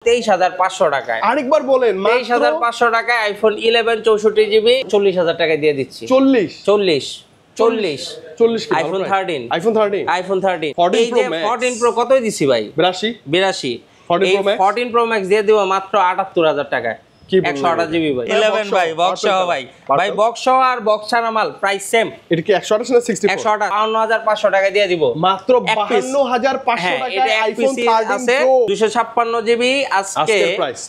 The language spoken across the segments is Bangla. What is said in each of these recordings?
23,500 টাকায়। আরেকবার বলেন। 23,500 টাকায় আইফোন 11 64 জিবি 40,000 টাকায় দিয়ে দিচ্ছি। 40 আইফোন 13 এই যে 14 প্রো কতই দিছি ভাই? 82 14 প্রো ম্যাক্স দিয়ে দিব মাত্র 78,000 টাকায়। 128 জিবি ভাই। 11 ভাই বক্স সহ ভাই বক্স সহ আর বক্স ছাড়া মাল প্রাইস সেম। এটা কি 128 না 64? 128 5,500 টাকা দিয়ে দিব মাত্র 52,500 টাকায় আইফোন 13 প্রো 256 জিবি আজকের প্রাইস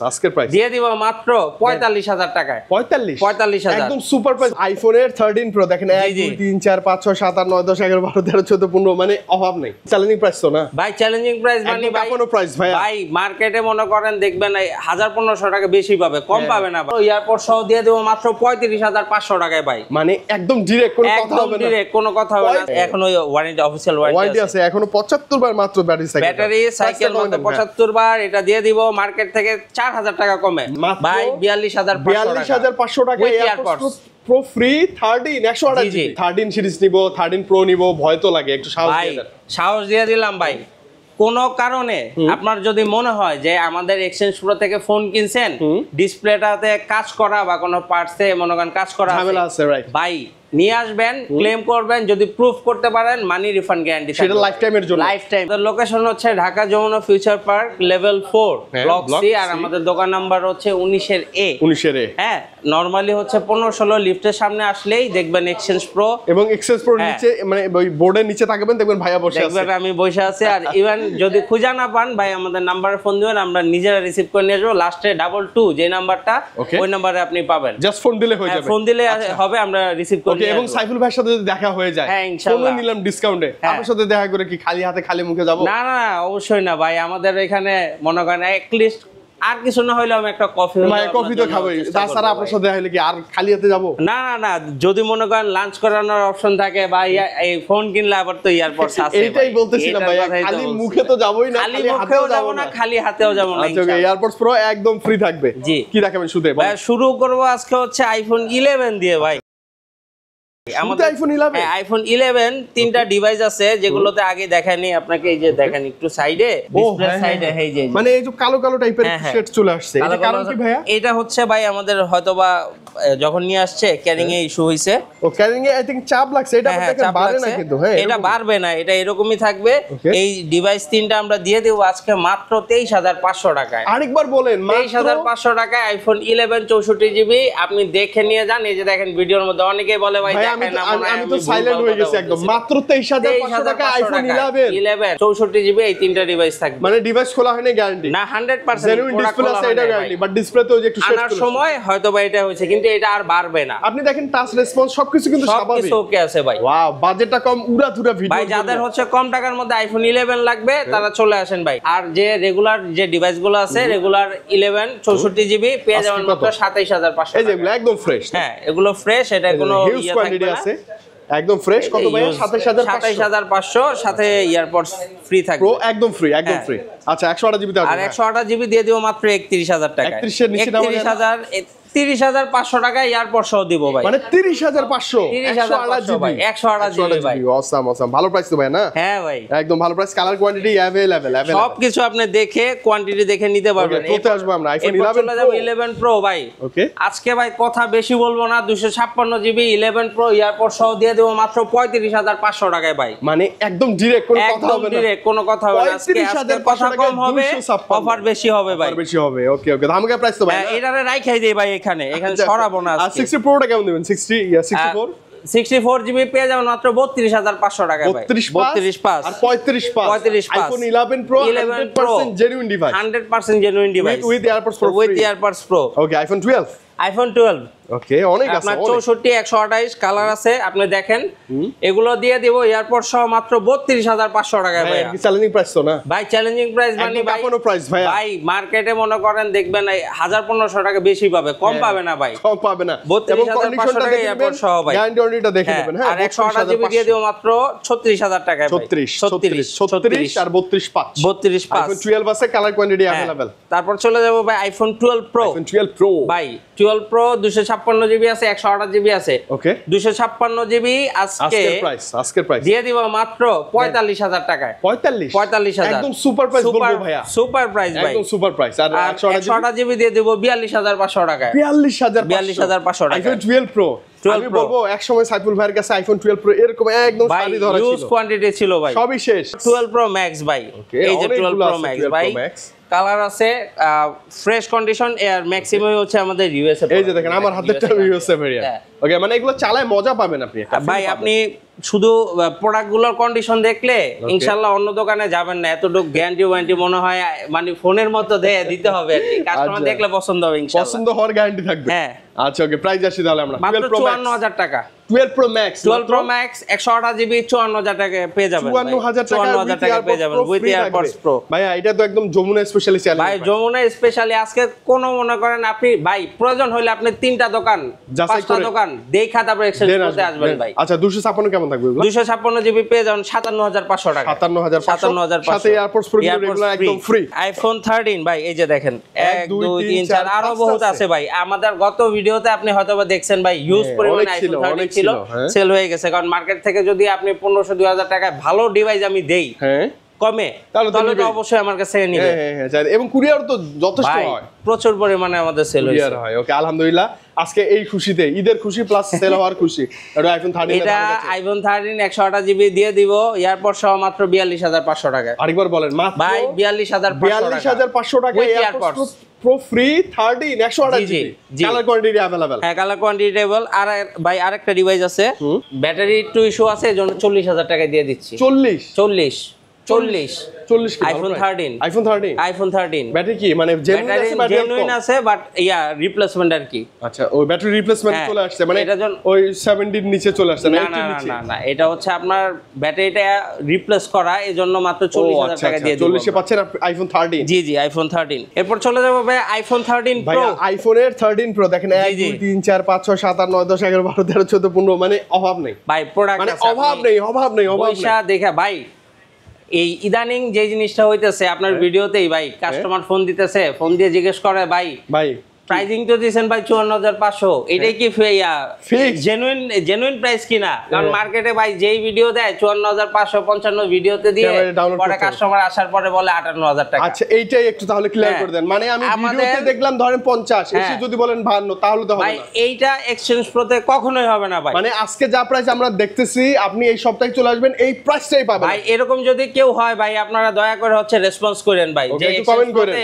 দিয়ে দিব মাত্র 45,000 টাকায়। 45,000 একদম সুপার প্রাইস। আইফোনের 13 প্রো দেখেন 1 2 3 4 5 6 7 8 9 10 11 12 13 14 15 মানে অভাব নেই। চ্যালেঞ্জিং প্রাইস তো না ভাই? চ্যালেঞ্জিং প্রাইস মানে ভাই কোনো প্রাইস ভাই মার্কেটে মনে করেন দেখবেন 1000-1500 টাকা বেশি পাবে, কম পাবে না ভাই। এয়ারপোর্ট সহ দিয়ে দেব মাত্র 35,500 টাকায় ভাই। মানে একদম ডাইরেক্ট কোনো কথা হবে না। ডাইরেক্ট কোনো কথা হবে না। এখন ওই ওয়ারেন্টি অফিশিয়াল ওয়ারেন্টি আছে। এখনো 75 বার মাত্র ব্যাটারি সাইকেল মধ্যে 75 বার এটা দিয়ে দিব মার্কেট থেকে 4000 টাকা কমে ভাই। 42,500 টাকা airport pro free 13 128 GB 13 series নিব, 13 প্রো নিব, ভয় তো লাগে, একটু সাহস দিয়ে দিলাম ভাই। কোনো কারণে আপনার যদি মনে হয় যে আমাদের এক্সচেঞ্জ প্রো থেকে ফোন কিনছেন, ডিসপ্লেটাতে কাজ করা বা কোনো পার্টসে মনে করেন কাজ করা ঝামেলা আছে ভাই নিয়ে আসবেন, ক্লেম করবেন, যদি প্রুফ করতে পারেন মানি রিফান্ড গ্যারান্টি সেটা লাইফ টাইমের জন্য। Life time. লোকেশন হচ্ছে Dhaka Jamuna Future Park level 4 block C, আর আমাদের দোকান নাম্বার হচ্ছে 19 এ। হ্যাঁ, নরমালি হচ্ছে 15-16 লিফটের সামনে আসলেই দেখবেন এক্সচেঞ্জ প্রো, এবং এক্সচেঞ্জ প্রো নিচে মানে ওই বোর্ডের নিচে তাকাবেন দেখবেন ভাইয়া বসে আছে, দেখবেন আমি বসে আছি। আর ইভেন যদি খুঁজে না পান ভাই আমাদের নাম্বারে ফোন দিবেন, আমরা নিজেরা রিসিভ করে নিয়ে আসবো। লাস্টে 22 যে নাম্বারটা, ওই নাম্বারে আপনি পাবেন, জাস্ট ফোন দিলে হয়ে যাবে। ফোন দিলে হবে, আমরা রিসিভ করে নিয়ে আসবো। এবং সাইফুল ভাইয়ের সাথে যদি দেখা হয়ে যায়, হ্যাঁ ইনশাআল্লাহ নিলাম ডিসকাউন্টে, আপনার সাথে দেখা করে কি খালি হাতে খালি মুখে যাব? না না অবশ্যই না ভাই। আমাদের এখানে মনে করেন অ্যাটলিস্ট আর কিছু না হইলেও আমি একটা কফি তো খাবোই, তাছাড়া আপনার সাথে দেখা হলে কি আর খালি হাতে যাব? না না না, যদি মনে করেন লাঞ্চ করানোর অপশন থাকে বা এই ফোন কিনলে আবার তো এয়ারপোর্টস আছে। এইটাই বলতেছিলাম ভাই, খালি মুখে তো যাবই না, খালি হাতেও যাব না, খালি হাতেও যাব না। আচ্ছা, এয়ারপোর্টস প্রো একদম ফ্রি থাকবে। জি, কি দেখাবেন শুধু? ভাই শুরু করব আজকে হচ্ছে আইফোন 11 দিয়ে ভাই। আমাদের আইফোন 11 তিনটা ডিভাইস আছে যেগুলোতে আগে দেখাইনি আপনাকে। এই যে দেখেন একটু সাইডে, ডিসপ্লে সাইডে, এই যে মানে এই যে কালো কালো টাইপের শেড চলে আসছে, এটা কারণ কি ভাইয়া? এটা হচ্ছে ভাই আমাদের হয়তোবা যখন নিয়ে আসছে ক্যারিং এ ইস্যু হইছে। ও ক্যারিং এ আই থিং চাপ লাগছে। এটা আপনাকে বাড়বে না কিন্তু? হ্যাঁ, এটা বাড়বে না, এটা এরকমই থাকবে। এই ডিভাইস তিনটা আমরা দিয়ে দেব আজকে মাত্র 23,500 টাকায়। আরেকবার বলেন। 23,500 টাকায় আইফোন 11 64 জিবি। আপনি দেখে নিয়ে যান। এই যে দেখেন ভিডিওর মধ্যে অনেকেই বলে ভাই আমি তো সাইলেন্ট হয়ে গেছি একদম। মাত্র 23,500 টাকা আইফোন 11 64 জিবি এই তিনটা ডিভাইস থাকবে। মানে ডিভাইস খোলা হয়নি গ্যারান্টি না, 100% জেনুইন ডিসপ্লে আছে, এটা গ্যারান্টি। বাট ডিসপ্লে তো যে একটু শেড আনার সময় হয়তোবা এটা হয়েছে, কিন্তু এটা আর বাড়বে না। আপনি দেখেন টাচ রেসপন্স সবকিছু কিন্তু স্বাভাবিক, সবকিছু ওকে আছে ভাই। ওয়াও, বাজেটটা কম, উড়াধুরা ভিডিও। ভাই যাদের হচ্ছে কম টাকার মধ্যে আইফোন 11 লাগবে তারা চলে আসেন ভাই। আর যে রেগুলার যে ডিভাইসগুলো আছে, রেগুলার 11 64 জিবি পেয়ে যাবেন মাত্র 27,500। এই যে এগুলো একদম ফ্রেশ। হ্যাঁ, এগুলো ফ্রেশ, এটা কোনো হিউজ কোয়ান্টিটি আছে, একদম ফ্রেশ। কত ভাই? 27,500 সাথে ইয়ারপডস ফ্রি থাকবে। প্রো একদম ফ্রি, একদম ফ্রি। আচ্ছা, 128 জিবি আর 128 জিবি দিয়ে দিব মাত্র 31,000 টাকা। 31 এর নিচে দাম 30,500 টাকা এয়ারপড সহ দিব ভাই। মানে 30,500 128 জিবি 128 জিবি ভাই। অসাম অসাম, ভালো প্রাইস তো ভাই না? হ্যাঁ ভাই, একদম ভালো প্রাইস। কালার কোয়ান্টিটি अवेलेबल সবকিছু আপনি দেখে কোয়ান্টিটি দেখে নিতে পারবেন। কোথা আসবে আমরা? আইফোন 11 প্রো ভাই। ওকে, আজকে ভাই কথা বেশি বলবো না। 256 জিবি 11 প্রো এয়ারপড সহ দিয়ে দেব মাত্র 35,500 টাকায় ভাই। মানে একদম ডাইরেক্ট, কোনো কথা হবে না। ডাইরেক্ট কোনো কথা হবে না। আজকে কথা কম হবে, অফার বেশি হবে ভাই, বেশি হবে। ওকে ওকে, ধামাকা প্রাইস তো ভাই। এটারে রাইখাই দেই ভাই, এখানে সরাবো না। আর 60 প্রোটা কেমন দিবেন? 64 জিবি পেয়ে যাবেন মাত্র 32,500 টাকায় ভাই। 32.5 আর 45.5 iPhone 11 pro 100% genuine device, 100% genuine device with AirPods pro, with AirPods pro. Okay, iPhone 12 ওকে, অনেক আছে। আপনার 64 128 কালার আছে, আপনি দেখেন। এগুলো দিয়ে দেব এয়ারপড সহ মাত্র 32,500 টাকায় ভাই। কি চ্যালেঞ্জিং প্রাইস তো না ভাই? চ্যালেঞ্জিং প্রাইস মানে ভাই কোনো প্রাইস ভাই। ভাই মার্কেটে মনে করেন দেখবেন 1000-1500 টাকা বেশি পাবে, কম পাবে না ভাই, কম পাবে না। 32,500 টাকা এয়ারপড সহ ভাই। গ্যারান্টিটা দেখে নেবেন। হ্যাঁ, আর 128 জিবি দিয়ে দেব মাত্র 36,000 টাকায় ভাই। 36 আর 32.5 আইফোন 12 আছে, কালার কোয়ান্টিটি अवेलेबल। তারপর চলে যাব ভাই আইফোন 12 প্রো। আইফোন 12 প্রো ভাই 12 12 প্রো 256 জিবি আছে, 128 জিবি আছে। ওকে, 256 জিবি আজকের প্রাইস দিয়ে দিব মাত্র 45000 টাকায়। 45000 একদম সুপার প্রাইস বলবো ভাইয়া, সুপার প্রাইস ভাই, একদম সুপার প্রাইস। আর 128 জিবি দিয়ে দিব 42500 টাকায়। 42500 টাকা আইফোন 12 প্রো। আমি বলবো এক সময় সাইফুল ভাইয়ের কাছে আইফোন 12 প্রো এরকম একদম সারি ধরা ছিল, ইউজ কোয়ান্টিটি ছিল ভাই, সবই শেষ। 12 প্রো ম্যাক্স ভাই, এই যে 12 প্রো ম্যাক্স ভাই, কালার আছে ফ্রেশ কন্ডিশন, এর ম্যাক্সিমাম হচ্ছে আমাদের ইউএসএ। এই যে দেখেন আমার হাতেরটা ইউএসএ ভেরিয়েন্ট। ওকে, মানে এগুলো চালায় মজা পাবেন আপনি ভাই। আপনি শুধু প্রোডাক্টগুলোর কন্ডিশন দেখলে ইনশাআল্লাহ অন্য দোকানে যাবেন না, এতটুকু গ্যারান্টি ওয়ারেন্টি মনে হয় মানে ফোনের মতো দিতে হবে আর কি, কাস্টমার দেখলে পছন্দ হবে ইনশাআল্লাহ, পছন্দ হওয়ার গ্যারান্টি থাকবে। হ্যাঁ আচ্ছা, ওকে, প্রাইস আসি তাহলে আমরা মাত্র 54000 টাকা। 12 প্রো ম্যাক্স 128 জিবি 54000 টাকা পেয়ে যাবেন, 54000 টাকা পেয়ে যাবেন উইথ এয়ারপডস প্রো। ভাই এটা তো একদম যমুনা স্পেশালি চ্যানেল ভাই, যমুনা স্পেশালি আজকে কোন মনে করেন আপনি ভাই প্রয়োজন হলে আপনি 3টা দোকান 5টা দোকান দেখা তারপর এক্সচেঞ্জ করতে আসবেন ভাই। আচ্ছা, 256 কেমন থাকবে এগুলো? 256 জিবি পেয়ে যাবেন 57500 টাকা। 57500 সাথে এয়ারপডস প্রো রেগুলার একদম ফ্রি। আইফোন 13 ভাই, এই যে দেখেন 1 2 3 4 আরো বহুত আছে ভাই। আমাদের গত ভিডিওতে আপনি হয়তোবা দেখছেন ভাই, ইউজ পরিমাণ আইফোন 13 ছিল, সেল হয়ে গেছে। কারণ মার্কেট থেকে যদি আপনি 1500 2000 টাকায় ভালো ডিভাইস আমি দেই কমে, তাহলে তো অবশ্যই আমার কাছে নিবে। হ্যাঁ, এবং কুরিয়ার তো যথেষ্ট হয়, প্রচুর পরিমাণে আমাদের সেল হয়। ওকে, আলহামদুলিল্লাহ আজকে এই খুশিতে, ঈদের খুশি প্লাস সেল হওয়ার খুশি, এটা আইফোন 13 এটা আইফোন 13 128 জিবি দিয়ে দিব এয়ারপড সহ মাত্র 42500 টাকা। আরেকবার বলেন মাত্র ভাই 42500 টাকা AirPod pro free 13 128 GB, colour quantity available. হ্যাঁ, কালার কোয়ান্টিটি अवेलेबल। আর ভাই আরেকটা ডিভাইস আছে, ব্যাটারি একটু ইস্যু আছে, এজন্য 40000 টাকা দিয়ে দিচ্ছি। 40 আইফোন 13 ব্যাটারি কি মানে জেনুইন আছে বাট রিপ্লেসমেন্ট আর কি। আচ্ছা, ওই ব্যাটারি রিপ্লেসমেন্ট চলে আসছে, মানে এটা ওই 70 নিচে চলে আসছে না? না, এটা হচ্ছে আপনার ব্যাটারিটা রিপ্লেস করা, এজন্য মাত্র 40000 টাকা দিয়ে দিবেন। 40 এ পাচ্ছেন আইফোন 13। জি আইফোন 13। এরপর চলে যাব ভাই আইফোন 13 প্রো। আইফোনের 13 প্রো দেখেন 1 2 3 4 5 6 7 8 9 10 11 12 13 14 15, মানে অভাব নেই ভাই প্রোডাক্ট, মানে অভাব নেই। পয়সা দেখা ভাই, এই ইদানিং যে জিনিসটা হইতেছে আপনার ভিডিওতেই ভাই, কাস্টমার ফোন দিতেছে, ফোন দিয়ে জিজ্ঞেস করে ভাই প্রাইজিং তো দিয়েছেন ভাই 54500, এটাই কি জেনুইন প্রাইস কিনা? কারণ মার্কেটে ভাই যেই ভিডিও দেয় 54555 ভিডিওতে দিয়ে পরে কাস্টমার আসার পরে বলে 58000 টাকা। আচ্ছা, এইটাই একটু তাহলে ক্লিয়ার করে দেন। মানে আমি ভিডিওতে দেখলাম ধরেন 50, এসে যদি বলেন 52 তাহলে তো হবে না ভাই। এইটা এক্সচেঞ্জ প্রতে কখনোই হবে না ভাই। মানে আজকে যা প্রাইস আমরা দেখতেছি, আপনি এই সপ্তাহে চলে আসবেন এই প্রাইসটাই পাবেন ভাই। এরকম যদি কেউ হয় ভাই, আপনারা দয়া করে হচ্ছে রেসপন্স করেন ভাই, যে কমেন্ট করেন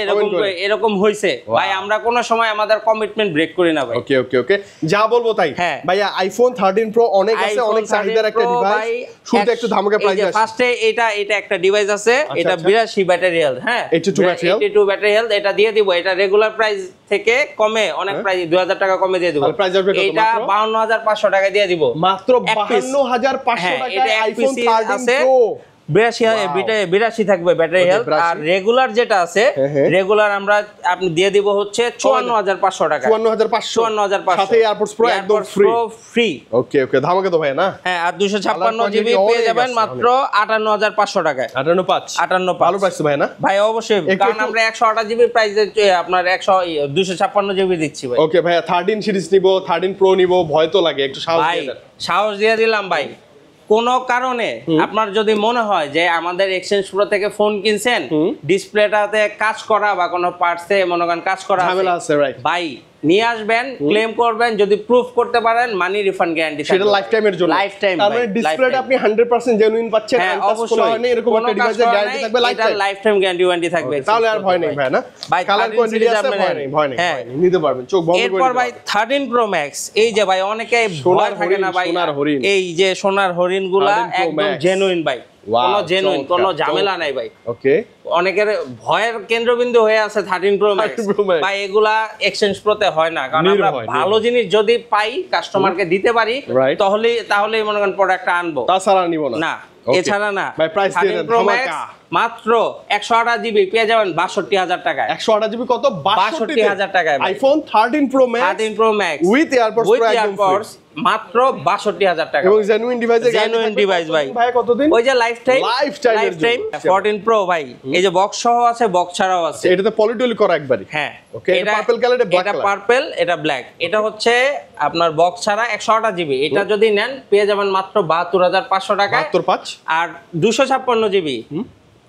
এরকম হইছে ভাই। আমরা কোনো সময় আমাদের কমিটমেন্ট ব্রেক করি না ভাই। ওকে, যা বলবো তাই। ভাইয়া আইফোন 13 প্রো অনেক আছে, অনেক চাহিদার একটা ডিভাইস। শুরুতে একটু ধামাকা প্রাইস আছে। ফার্স্টে এটা একটা ডিভাইস আছে, এটা 82 ব্যাটারি হেলথ। হ্যাঁ, 82 ব্যাটারি হেলথ, এটা দিয়ে দিব। এটা রেগুলার প্রাইস থেকে কমে অনেক প্রাইস 2000 টাকা কমে দিয়ে দিব। এটা 52500 টাকা দিয়ে দিব মাত্র 52500 টাকায় আইফোন 13 প্রো। 82 থাকবে ব্যাটারি হেলথ। আর রেগুলার যেটা আছে, রেগুলার আমরা আপনি দিয়ে দিব হচ্ছে 54500 টাকা। 54500 সাথে এয়ারপডস প্রো একদম ফ্রি। ওকে, ধামাকা তো ভাই না? হ্যাঁ, আর 256 জিবি পেয়ে যাবেন মাত্র 58500 টাকায়। 58 ভালো প্রাইস ভাই না ভাই? অবশ্যই, কারণ আমরা 128 জিবি প্রাইসে আপনার 256 জিবি দিচ্ছি ভাই। ওকে ভাইয়া, 13 সিরিজ নিব, 13 প্রো নিব, ভয় তো লাগে, একটু সাহস দিয়ে দিলাম ভাই। কোন কারণে আপনার যদি মনে হয় যে আমাদের এক্সচেঞ্জ প্রো থেকে ফোন কিনছেন, ডিসপ্লেটাতে কাজ করা বা কোনো পার্টসে মনে করেন কাজ করা আছে ভাই, নিয়ে আসবেন, ক্লেম করবেন, যদি প্রুফ করতে পারেন মানি রিফান্ড গ্যারান্টি থাকবে, সেটা লাইফ টাইমের জন্য। লাইফ টাইম, তার মানে ডিসপ্লেটা আপনি 100% জেনুইন পাচ্ছেন, অবশ্যই এরকম একটা ডিভাইসের গ্যারান্টি থাকবে, লাইফ টাইম গ্যারান্টি থাকবে। তাহলে আর ভয় নেই ভাই না? ভাই কালার কোয়ান্টিটি আছে, ভয় নেই, নিতে পারবেন, চোখ বন্ধ করে। এরপর ভাই 13 প্রো ম্যাক্স, এই যে ভাই অনেকে ভয় থাকে না ভাই, এই যে সোনার হরিণগুলা একদম জেনুইন ভাই, কোনো জেনুইন, কোনো ঝামেলা নাই ভাই। ওকে, অনেকের ভয়ের কেন্দ্রবিন্দু হয়ে আছে 13 প্রো ম্যাক্স ভাই। এগুলা এক্সচেঞ্জ প্রোতে হয় না, কারণ আমরা ভালো জিনিস যদি পাই, কাস্টমারকে দিতে পারি, তাহলে মনে করেন প্রোডাক্টটা আনবো, তাছাড়া নিব না। এছাড়া না ভাই। প্রাইস দিয়ে দেন ধামাকা। মাত্র 128 জিবি পেয়ে যাবেন 62000 টাকায়। 128 জিবি কত? 62000 টাকায় iPhone 13 pro max, 13 pro max with AirPods মাত্র ৬২,০০০ টাকা। এবং জেনুইন ডিভাইস ভাই। ভাই কতদিন? ওই যে লাইফ টাইম 14 প্রো ভাই, এই যে বক্স সহ আছে, বক্স ছাড়াও আছে। এটাতে পলিটলি করা একবারই। হ্যাঁ, ওকে, এটা পার্পল কালার, এটা ব্ল্যাক কালার। এটা পার্পল, এটা ব্ল্যাক। এটা হচ্ছে আপনার বক্স ছাড়া 128 জিবি। এটা যদি নেন পেয়ে যাবেন মাত্র ৭২,৫০০ টাকা। ৭২,৫০০। আর 256 জিবি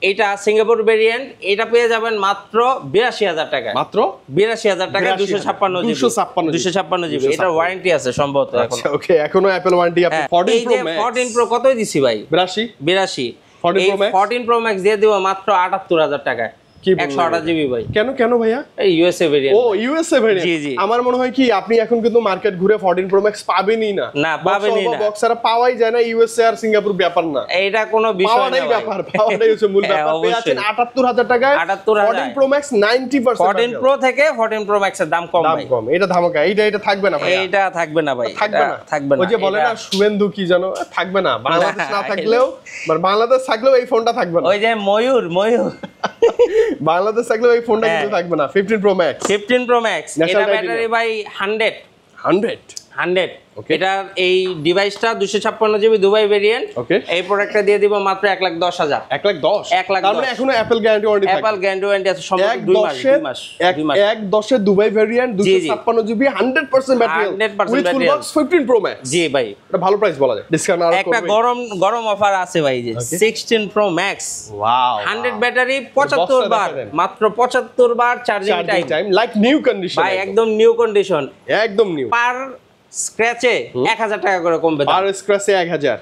এটা সিঙ্গাপুর ভেরিয়েন্ট, এটা পেয়ে যাবেন মাত্র ৮২,০০০ টাকা। মাত্র ৮২,০০০ টাকা 256 জিবি। এটা ওয়ারেন্টি আছে সম্ভবত এখন। আচ্ছা, ওকে, এখনো অ্যাপল ওয়ারেন্টি আপনি 14 প্রো কতই দিছি ভাই? 82 14 প্রো ম্যাক্স দিয়ে দিব মাত্র ৭৮,০০০ টাকা। 128 জিবি ভাই। কেন ভাইয়া? এই ইউএসএ ভেরিয়েন্ট। ও, ইউএসএ ভেরিয়েন্ট। জি জি। আমার মনে হয় কি আপনি এখন কিন্তু মার্কেট ঘুরে 14 প্রো ম্যাক্স পাবেনই না। না, পাবেনই না। বক্সারা পাওয়াই যায় না, ইউএসএ আর সিঙ্গাপুর ব্যাপার না। এইটা কোনো বিষয় না ভাই। পাওয়াটাই হচ্ছে মূল ব্যাপার। পেয়ে আছেন ৭৮,০০০ টাকায় 14 প্রো ম্যাক্স 90%। 14 প্রো থেকে 14 প্রো ম্যাক্স এর দাম কম ভাই। দাম কম। এটা ধামাকা। এটা থাকবে না ভাই। এটা থাকবে না ভাই। থাকবে না। ওই যে বলে না শুভেন্দু কি জানো, থাকবে না। বাংলাদেশ না থাকলেও, মানে বাংলাদেশ থাকলেও এই ফোনটা থাকবে না। ওই যে ময়ূর বাংলাদেশ থাকলেও এই ফোনটা কিন্তু থাকবে না। 15 প্রো ম্যাক্স। 15 Pro max. এটা ব্যাটারি ভাই 100। এটা এই ডিভাইসটা 256 জিবি দুবাই ভেরিয়েন্ট। এই প্রোডাক্টটা দিয়ে দিব মাত্র 1,10,000। 1,10,000 তার মানে এখনো অ্যাপল গ্যারান্টি ওয়ারেন্টি থাকে। অ্যাপল গ্যারান্টি ওয়ারেন্টি আছে সম্পূর্ণ 2 মাস। 1,10 Dubai variant 256 GB 100% battery. 100% battery. 15 Pro Max. জি ভাই, এটা ভালো প্রাইস বলা যায়। ডিসকাউন্ট আর একটা গরম অফার আছে ভাই, যে 16 প্রো ম্যাক্স। ওয়াও, 100 ব্যাটারি 75 বার, মাত্র 75 বার charging time, like new condition ভাই, একদম নিউ কন্ডিশন, একদম নিউ। পার স্ক্র্যাচে 1000 টাকা করে কমবে। পার স্ক্র্যাচে 1000।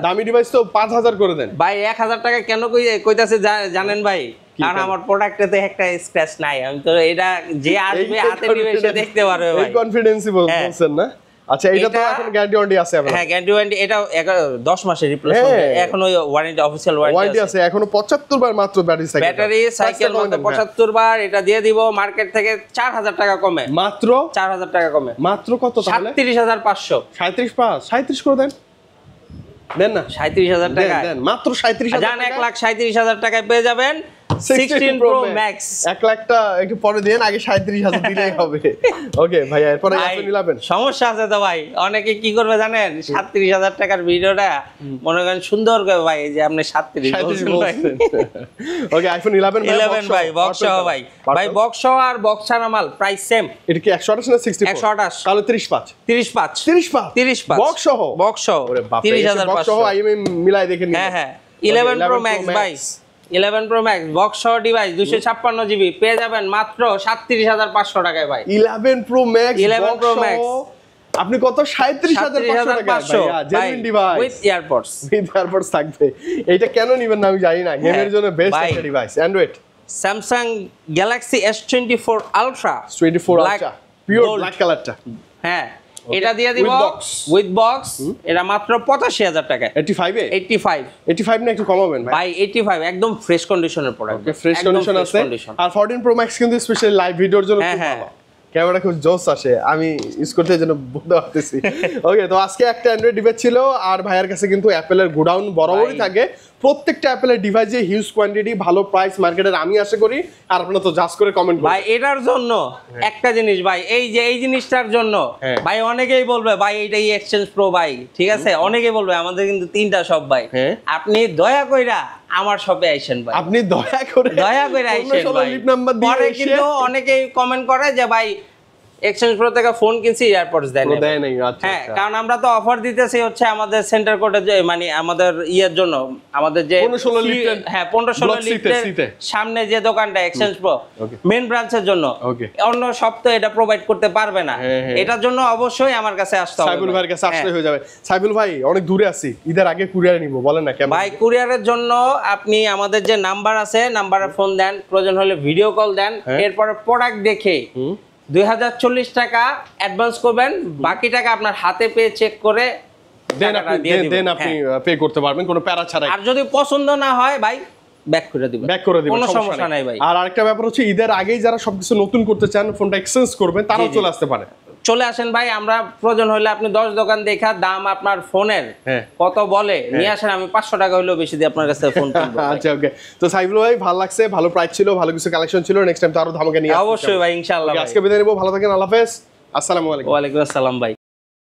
দামি ডিভাইস তো 5000 করে দেন ভাই। 1000 টাকা কেন কইতাছে জানেন ভাই? কারণ আমার প্রোডাক্টে একটা স্ক্র্যাচ নাই। আমি তো এটা যে আসবে হাতে নিবে সে দেখতে পারবে ভাই। এই কনফিডেন্সই বলছেন না? আচ্ছা, এটা তো এখন গ্যারান্টি ওয়ারেন্টি আছে আপনাদের? হ্যাঁ, গ্যারান্টি ওয়ারেন্টি। এটা 10 মাসের রিপ্লেসমেন্ট। এখন ওই ওয়ারেন্টি, অফিশিয়াল ওয়ারেন্টি আছে। এখনো 75 বার মাত্র ব্যাটারি সাইকেল মাত্র 75 বার। এটা দিয়ে দিব মার্কেট থেকে 4000 টাকা কমে। মাত্র 4000 টাকা কমে। মাত্র কত তাহলে? 37,500। 37 করে দেন না? 37,000 টাকা দেন, মাত্র 37,000 জান। 1,37,000 টাকায় পেয়ে যাবেন 16 প্রো ম্যাক্স। 1 লাখটা একটু পরে দেন, আগে 37,000 দিলেই হবে। ওকে ভাই, এরপরে আপনি নিলাবেন। সমস্যা আছে তো ভাই, অনেকে কি করবে জানেন? 37,000 টাকার ভিডিওটা মনে করেন সুন্দর করে ভাই, যে আপনি 37 বলছেন। ওকে, আইফোন 11 ভাই, বক্স সহ ভাই। ভাই বক্স সহ আর বক্স ছাড়া মাল প্রাইস সেম। এটা কি 128 না 64? 128। তাহলে 35 বক্স সহ। বক্স সহ 30,500 বক্স সহ আইএমএ মিলাই দেখেন। হ্যাঁ, 11 প্রো ম্যাক্স ভাই। 11 প্রো ম্যাক্স বক্স সহ ডিভাইস 256 জিবি পেয়ে যাবেন মাত্র 37,500 টাকায় ভাই। 11 প্রো ম্যাক্স 11 প্রো ম্যাক্স আপনি কত? 37,500 টাকা ভাইয়া, জেনুইন ডিভাইস উইথ ইয়ারপডস থাকবে। এটা কেন নেবেন না আমি জানি না। গেমের জন্য বেস্ট একটা device. Android Samsung Galaxy S24 ultra, 24 ultra pure black কালারটা। হ্যাঁ, এটা দিয়ে দিব উইথ বক্স। এটা মাত্র 85,000 টাকা। 85 না একটু কমাবেন ভাই? 85 একদম ফ্রেশ কন্ডিশনের প্রোডাক্ট। ওকে, ফ্রেশ কন্ডিশন আছে। আর 14 প্রো ম্যাক্স কিন্তু স্পেশালি লাইভ ভিডিওর জন্য খুব ভালো। ক্যামেরা খুব জোস আসে, আমি ইউজ করতে জন্য বুঝতে পারতেছি। ওকে, তো আজকে একটা অ্যান্ড্রয়েড ডিভাইস ছিল। আর ভাইয়ের কাছে কিন্তু অ্যাপেলের গোডাউন বরাবরই থাকে। প্রত্যেকটা অ্যাপেলের ডিভাইসে হিউজ কোয়ান্টিটি, ভালো প্রাইস মার্কেটের, আমি আশা করি। আর আপনারা তো জাস্ট করে কমেন্ট করুন ভাই। এটার জন্য একটা জিনিস ভাই, এই জিনিসটার জন্য ভাই অনেকেই বলবে ভাই এইটাই এক্সচেঞ্জ প্রো ভাই, ঠিক আছে? অনেকেই বলবে। আমাদের কিন্তু 3টা শপ ভাই। আপনি দয়া কইরা আমার শপে আইছেন ভাই। আপনি দয়া করে আইছেন ভাই। পরে কিন্তু অনেকেই কমেন্ট করে যে ভাই এক্সচেঞ্জ প্রো থেকে ফোন কিনছি, এয়ারপডস দেয় না। হ্যাঁ, কারণ আমরা তো অফার দিতেছি হচ্ছে আমাদের সেন্টার কোডে, যে মানে আমাদের ইয়ের জন্য, আমাদের যে 15-16 লিফটের সামনে যে দোকানটা এক্সচেঞ্জ প্রো মেইন ব্রাঞ্চের জন্য, অন্য সব তো এটা প্রোভাইড করতে পারবে না। এটার জন্য অবশ্যই আমার কাছে আসতে হবে। সাইবুল ভাইয়ের কাছে আসলে হয়ে যাবে। সাইবুল ভাই, অনেক দূরে আছি, ঈদের আগে কুরিয়ার নিব, বলেন না কেমন? ভাই, কুরিয়ারের জন্য আপনি আমাদের যে নাম্বার আছে, নাম্বারে ফোন দেন, প্রয়োজন হলে ভিডিও কল দেন। এরপরে প্রোডাক্ট দেখে 2040 টাকা অ্যাডভান্স করবেন, বাকি টাকা আপনার হাতে পেয়ে চেক করে দেন আপনি পে করতে পারবেন কোনো প্যারা ছাড়াই। আর যদি পছন্দ না হয় ভাই, ব্যাক করে দিবেন, কোনো সমস্যা নাই ভাই। আর আরেকটা ব্যাপার হচ্ছে, ঈদের আগেই যারা সবকিছু নতুন করতে চান, ফোনটা এক্সচেঞ্জ করবেন, তারাও চলে আসতে পারে। চলে আসেন ভাই, আমরা প্রয়োজন হলে আপনি 10 দোকান দেখা দাম আপনার ফোনের কত বলে নিয়ে আসেন, আমি 500 টাকা হইলেও বেশি দিয়ে আপনার কাছে ফোন কিনবো। আচ্ছা, ওকে। তো সাইবুল ভাই, ভালো লাগছে, ভালো প্রাইস ছিল, ভালো কিছু কালেকশন ছিল। নেক্সট টাইম তো আরো ধামাকা নিয়ে আসবো অবশ্যই ভাই, ইনশাআল্লাহ। আজকে বিদায় নেব, ভালো থাকেন, আল্লাহ হাফেজ, আসসালামু আলাইকুম। ওয়া আলাইকুম আসসালাম ভাই।